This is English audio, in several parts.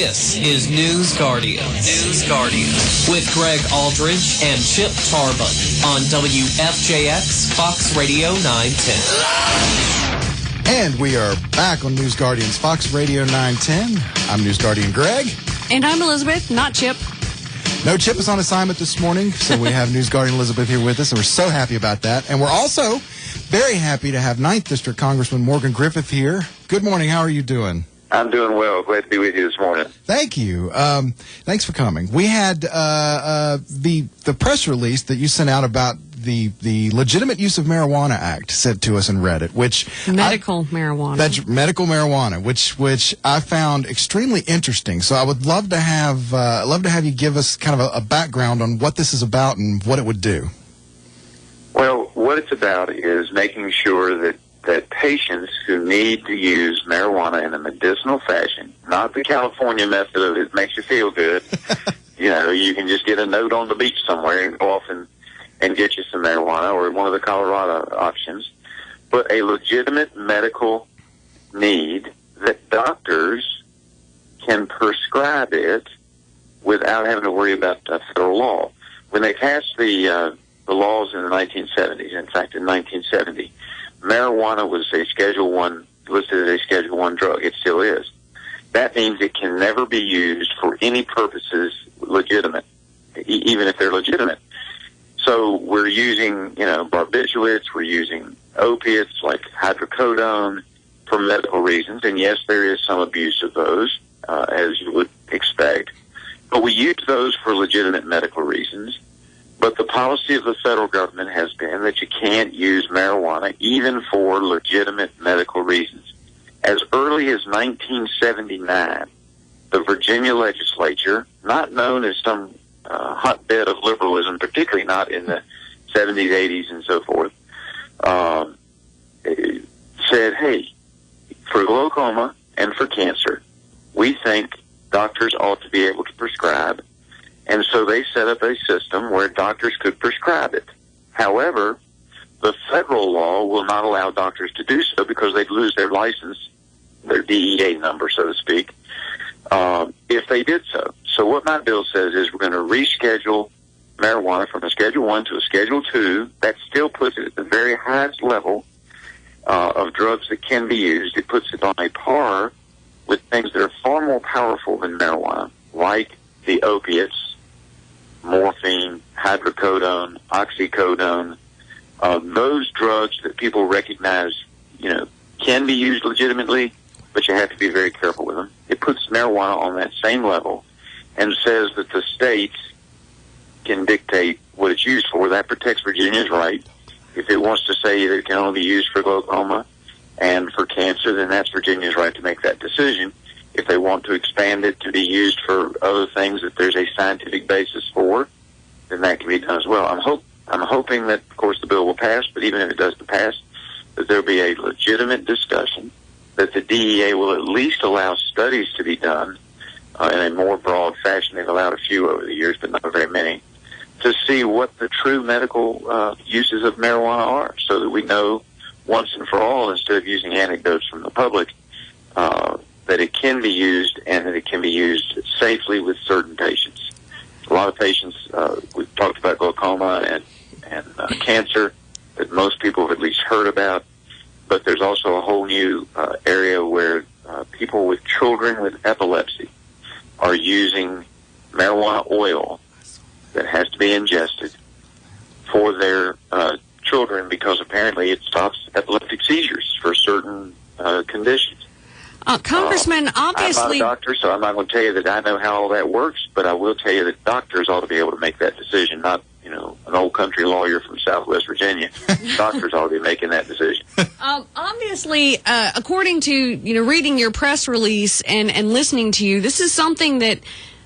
This is News Guardian. With Greg Aldridge and Chip Tarbutton on WFJX Fox Radio 910. And we are back on News Guardian's Fox Radio 910. I'm News Guardian Greg. And I'm Elizabeth, not Chip. No, Chip is on assignment this morning, so we have News Guardian Elizabeth here with us, and we're so happy about that. And we're also very happy to have 9th District Congressman Morgan Griffith here. Good morning. How are you doing? I'm doing well. Glad to be with you this morning. Thank you. Thanks for coming. We had the press release that you sent out about the Legitimate Use of Marijuana Act sent to us in Reddit, which medical marijuana, which I found extremely interesting. So I would love to have you give us kind of a background on what this is about and what it would do. Well, what it's about is making sure that patients who need to use marijuana in a medicinal fashion, not the California method of it makes you feel good, you can just get a note on the beach somewhere and go off and get you some marijuana, or one of the Colorado options, but a legitimate medical need that doctors can prescribe it without having to worry about federal law. When they passed the laws in the 1970s, in fact, in 1970, marijuana was a Schedule I, listed as a Schedule I drug. It still is. That means it can never be used for any purposes legitimate, even if they're legitimate. So we're using, barbiturates, we're using opiates like hydrocodone for medical reasons, and yes, there is some abuse of those, as you would expect. But we use those for legitimate medical reasons. But the policy of the federal government has been that you can't use marijuana even for legitimate medical reasons. As early as 1979, the Virginia legislature, not known as some hotbed of liberalism, particularly not in the 70s, 80s, and so forth, said, hey, for glaucoma and for cancer, we think doctors ought to be able to prescribe. And so they set up a system where doctors could prescribe it. However, the federal law will not allow doctors to do so because they'd lose their license, their DEA number, so to speak, if they did so. So what my bill says is we're going to reschedule marijuana from a Schedule I to a Schedule II. That still puts it at the very highest level of drugs that can be used. It puts it on a par with things that are far more powerful than marijuana, like the opiates, morphine, hydrocodone, oxycodone, those drugs that people recognize, can be used legitimately, but you have to be very careful with them. It puts marijuana on that same level and says that the states can dictate what it's used for. That protects Virginia's right. If it wants to say that it can only be used for glaucoma and for cancer, then that's Virginia's right to make that decision. If they want to expand it to be used for other things that there's a scientific basis for, then that can be done as well. I'm hoping that, of course, the bill will pass, but even if it doesn't pass, that there'll be a legitimate discussion, that the DEA will at least allow studies to be done in a more broad fashion. They've allowed a few over the years, but not very many, to see what the true medical uses of marijuana are, so that we know once and for all, instead of using anecdotes from the public, that it can be used and that it can be used safely with certain patients. A lot of patients, we've talked about glaucoma and cancer that most people have at least heard about, but there's also a whole new area where people with children with epilepsy are using marijuana oil that has to be ingested for their children because apparently it stops epileptic seizures for certain conditions. Congressman, obviously... I'm not a doctor, so I'm not going to tell you that I know how all that works, but I will tell you that doctors ought to be able to make that decision, not, an old country lawyer from Southwest Virginia. Doctors ought to be making that decision. Obviously, according to, reading your press release and listening to you, this is something that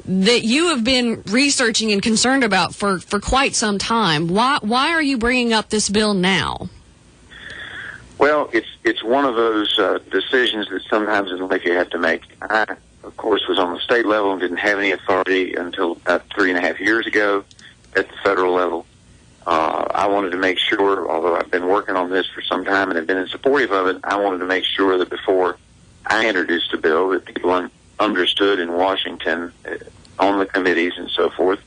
you have been researching and concerned about for quite some time. Why are you bringing up this bill now? Well, it's one of those decisions that sometimes in life you have to make. I, of course, was on the state level and didn't have any authority until about 3.5 years ago at the federal level. I wanted to make sure, although I've been working on this for some time and have been supportive of it, I wanted to make sure that before I introduced a bill that people understood in Washington on the committees and so forth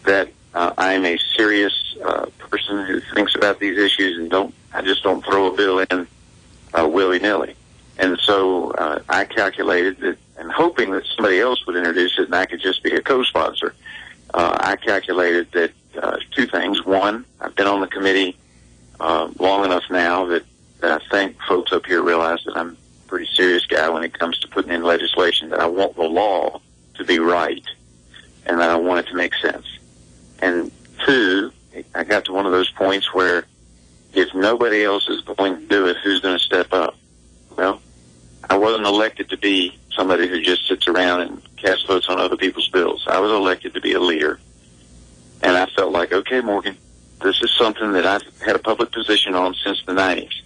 that I'm a serious person who thinks about these issues and I just don't throw a bill in willy-nilly. And so I calculated that, and hoping that somebody else would introduce it and I could just be a co-sponsor, I calculated that two things. One, I've been on the committee long enough now that I think folks up here realize that I'm a pretty serious guy when it comes to putting in legislation, that I want the law to be right and that I want it to make sense. And two, I got to one of those points where if nobody else is going to do it, who's going to step up? Well, I wasn't elected to be somebody who just sits around and casts votes on other people's bills. I was elected to be a leader. And I felt like, okay, Morgan, this is something that I've had a public position on since the 90s.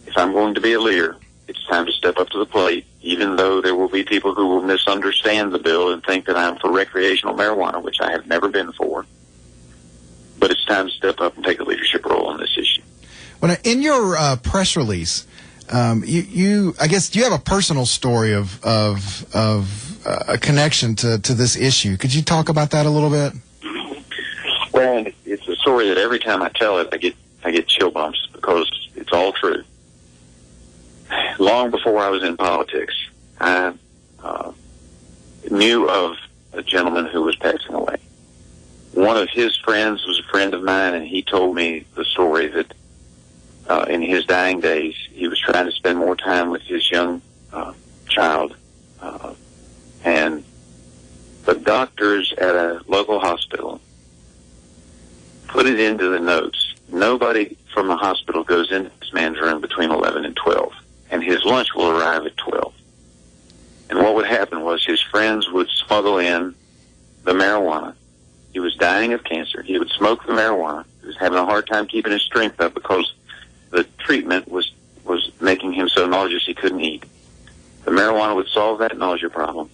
If I'm going to be a leader, it's time to step up to the plate, even though there will be people who will misunderstand the bill and think that I'm for recreational marijuana, which I have never been for. But it's time to step up and take a leadership role on this issue. Well, in your press release, you I guess you have a personal story of a connection to this issue. Could you talk about that a little bit? Well, it's a story that every time I tell it, I get chill bumps because it's all true. Long before I was in politics, I knew of a gentleman who was passing away. One of his friends was a friend of mine, and he told me the story that in his dying days, he was trying to spend more time with his young child. And the doctors at a local hospital put it into the notes. Nobody from the hospital goes into this man's room between 11 and 12, and his lunch will arrive at 12. And what would happen was his friends would smuggle in the marijuana. He was dying of cancer. He would smoke the marijuana. He was having a hard time keeping his strength up because the treatment was making him so nauseous he couldn't eat. The marijuana would solve that nausea problem.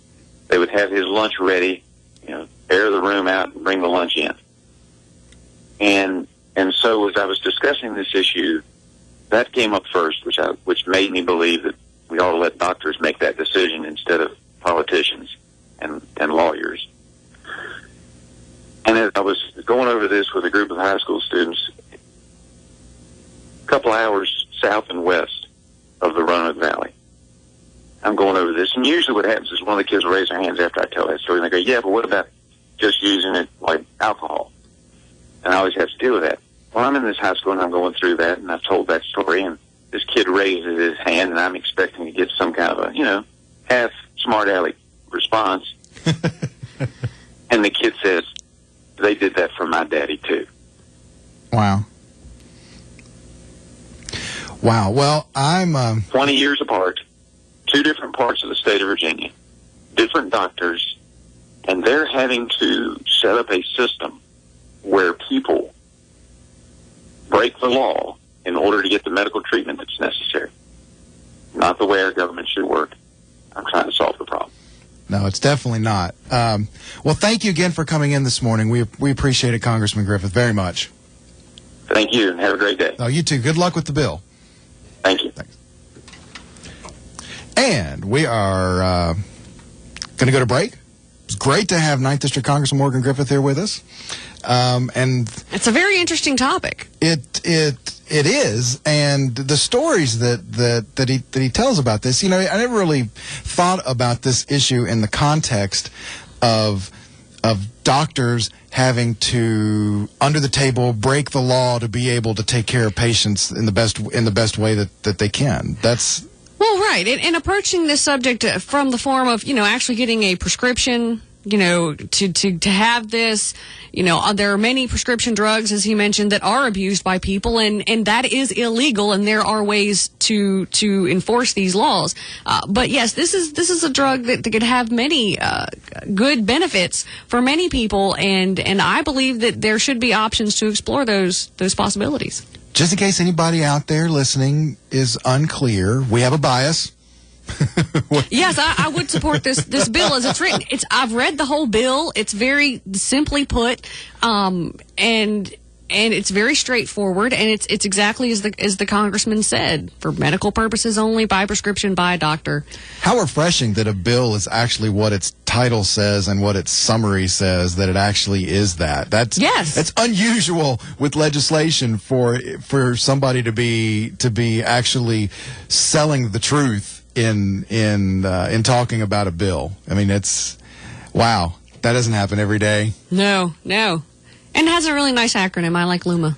They would have his lunch ready, air the room out and bring the lunch in. And so as I was discussing this issue, that came up first, which made me believe that we ought to let doctors make that decision instead of politicians and lawyers. And as I was going over this with a group of high school students, a couple hours south and west of the Roanoke Valley, I'm going over this, and usually what happens is one of the kids will raise their hands after I tell that story, and they go, yeah, but what about just using it like alcohol? And I always have to deal with that. Well, I'm in this high school, and I'm going through that, and I've told that story, and this kid raises his hand, and I'm expecting to get some kind of a, half smart aleck response. And the kid says, they did that for my daddy, too. Wow. Wow. Well, I'm 20 years apart, two different parts of the state of Virginia, different doctors, and they're having to set up a system where people break the law in order to get the medical treatment that's necessary. Not the way our government should work. I'm trying to solve the problem. No, it's definitely not. Well, thank you again for coming in this morning. We appreciate it, Congressman Griffith, very much. Thank you, and have a great day. Oh, you too. Good luck with the bill. Thank you. Thanks. And we are going to go to break. It's great to have 9th District Congressman Morgan Griffith here with us. And it's a very interesting topic. It is, and the stories that he tells about this. I never really thought about this issue in the context of doctors having to, under the table, break the law to be able to take care of patients in the best way that they can. That's well, right. And approaching this subject from the form of actually getting a prescription. To have this, there are many prescription drugs, as he mentioned, that are abused by people, and that is illegal, and there are ways to enforce these laws. But yes, this is a drug that could have many good benefits for many people, and I believe that there should be options to explore those possibilities. Just in case anybody out there listening is unclear, we have a bias. Yes, I would support this bill as it's written. I've read the whole bill. It's very simply put, and and it's very straightforward, and it's exactly as the congressman said, for medical purposes only, by prescription, by a doctor. How refreshing that a bill is actually what its title says and what its summary says, that it actually is that. That's unusual with legislation for somebody to be actually selling the truth in talking about a bill. I mean, it's wow. That doesn't happen every day. No. And it has a really nice acronym. I like LUMA.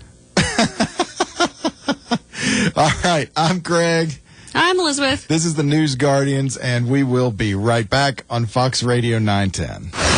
All right. I'm Greg. I'm Elizabeth. This is the News Guardians, and we will be right back on Fox Radio 910.